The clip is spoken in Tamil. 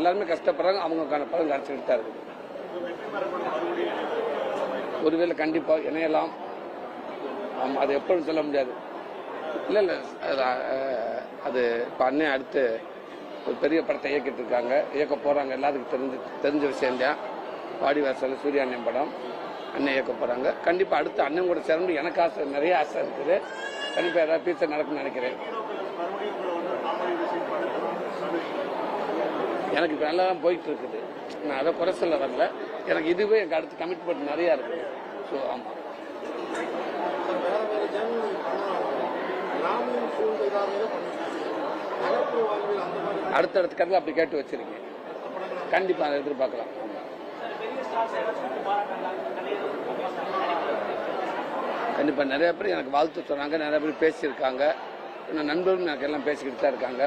எல்லாருமே கஷ்டப்படுறாங்க, அவங்களுக்கான பலன் கிடைச்சிக்கிட்டு தான் இருக்குது. ஒருவேளை கண்டிப்பாக இணையலாம். ஆமாம், அது எப்படின்னு சொல்ல முடியாது. இல்லை அது இப்போ அண்ணன் அடுத்து ஒரு பெரிய படத்தை இயக்கிட்டு இருக்காங்க, இயக்க போகிறாங்க. எல்லாத்துக்கும் தெரிஞ்ச விஷயம்தான். பாடி வாசல் சூர்யா அண்ணன் படம் அண்ணன் இயக்க போகிறாங்க. கண்டிப்பாக அடுத்து அண்ணன் கூட சேர்ந்து எனக்கு ஆசை, நிறைய ஆசை இருக்குது. கண்டிப்பாக ஏதாவது பீச்சர் நடக்கும்னு நினைக்கிறேன். எனக்கு இப்போ நல்லா தான் போயிட்டு இருக்குது. நான் அதை குறை சொல்ல வரல. எனக்கு இதுவே எனக்கு அடுத்து கமிட்மெண்ட் நிறையா இருக்குது. ஸோ ஆமாம், அடுத்தடுத்த கருத்து அப்படி கேட்டு வச்சிருக்கேன். கண்டிப்பாக அதை எதிர்பார்க்கலாம். கண்டிப்பாக நிறைய பேர் எனக்கு வாழ்த்து சொன்னாங்க, நிறைய பேர் பேசியிருக்காங்க. நண்பர்களும் எனக்கு எல்லாம் பேசிக்கிட்டு தான் இருக்காங்க.